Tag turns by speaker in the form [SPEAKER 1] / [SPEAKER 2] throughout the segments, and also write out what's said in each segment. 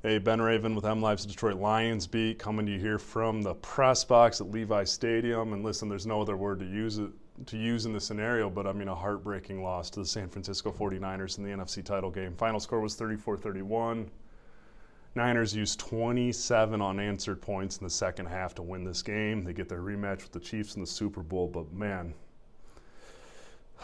[SPEAKER 1] Hey, Ben Raven with MLive's Detroit Lions beat, coming to you here from the press box at Levi Stadium. And listen, there's no other word to use in this scenario, but I mean a heartbreaking loss to the San Francisco 49ers in the NFC title game. Final score was 34-31. Niners used 27 unanswered points in the second half to win this game. They get their rematch with the Chiefs in the Super Bowl, but man,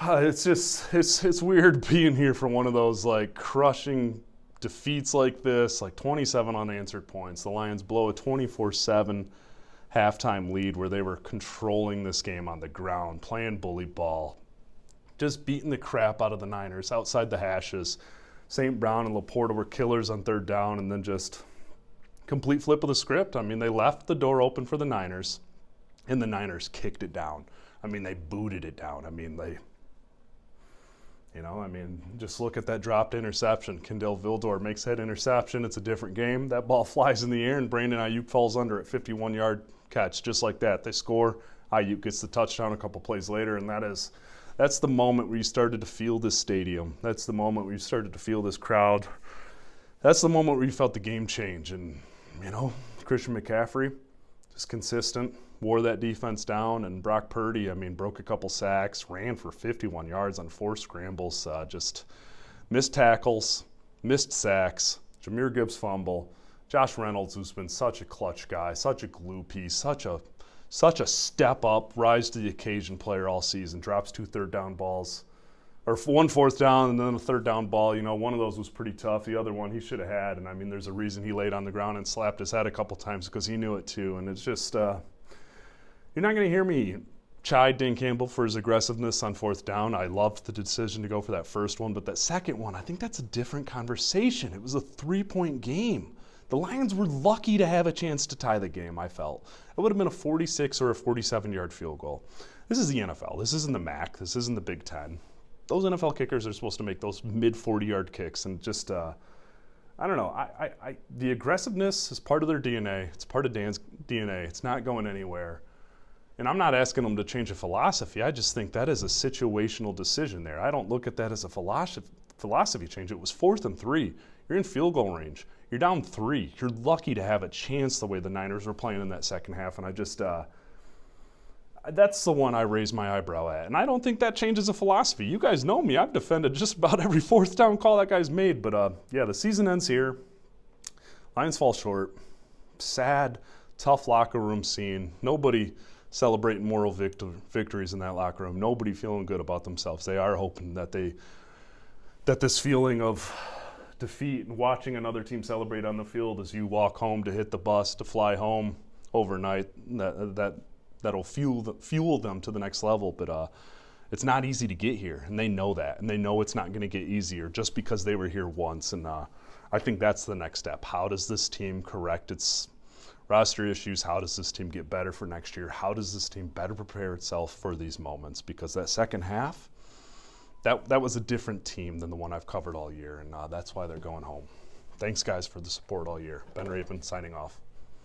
[SPEAKER 1] it's weird being here for one of those like crushing defeats like this, like 27 unanswered points. The Lions blow a 24-7 halftime lead where they were controlling this game on the ground, playing bully ball, just beating the crap out of the Niners outside the hashes. St. Brown and Laporta were killers on third down, and then just complete flip of the script. I mean, they left the door open for the Niners, and the Niners kicked it down. I mean, they booted it down. I mean, just look at that dropped interception. Kendall Vildor makes that interception. It's a different game. That ball flies in the air, and Brandon Ayuk falls under at 51-yard catch. Just like that, they score. Ayuk gets the touchdown a couple plays later, and that's the moment where you started to feel this stadium. That's the moment where you started to feel this crowd. That's the moment where you felt the game change. And, Christian McCaffrey, just consistent, wore that defense down. And Brock Purdy, broke a couple sacks, ran for 51 yards on 4 scrambles, just missed tackles, missed sacks, Jahmyr Gibbs fumble. Josh Reynolds, who's been such a clutch guy, such a glue piece, such a step up, rise to the occasion player all season, drops 2 third down balls, or 1 fourth down and then a third down ball. One of those was pretty tough. The other one he should have had. And there's a reason he laid on the ground and slapped his head a couple times because he knew it too. And it's just, you're not going to hear me chide Dan Campbell for his aggressiveness on 4th down. I loved the decision to go for that first one, but that second one, I think that's a different conversation. It was a 3-point game. The Lions were lucky to have a chance to tie the game, I felt. It would have been a 46 or a 47-yard field goal. This is the NFL. This isn't the MAC. This isn't the Big Ten. Those NFL kickers are supposed to make those mid-40-yard kicks. And just, I don't know. The aggressiveness is part of their DNA. It's part of Dan's DNA. It's not going anywhere. And I'm not asking them to change a philosophy. I just think that is a situational decision there. I don't look at that as a philosophy change. It was 4th and 3. You're in field goal range. You're down 3. You're lucky to have a chance the way the Niners were playing in that second half. And I just, that's the one I raise my eyebrow at. And I don't think that changes a philosophy. You guys know me. I've defended just about every 4th down call that guy's made. But the season ends here. Lions fall short. Sad, tough locker room scene. Nobody celebrating moral victories in that locker room. Nobody feeling good about themselves. They are hoping that this feeling of defeat and watching another team celebrate on the field as you walk home to hit the bus to fly home overnight, that'll fuel them to the next level. But it's not easy to get here, and they know that, and they know it's not going to get easier just because they were here once. And I think that's the next step. How does this team correct its roster issues? How does this team get better for next year? How does this team better prepare itself for these moments? Because that second half, that was a different team than the one I've covered all year, and that's why they're going home. Thanks, guys, for the support all year. Ben Raven signing off.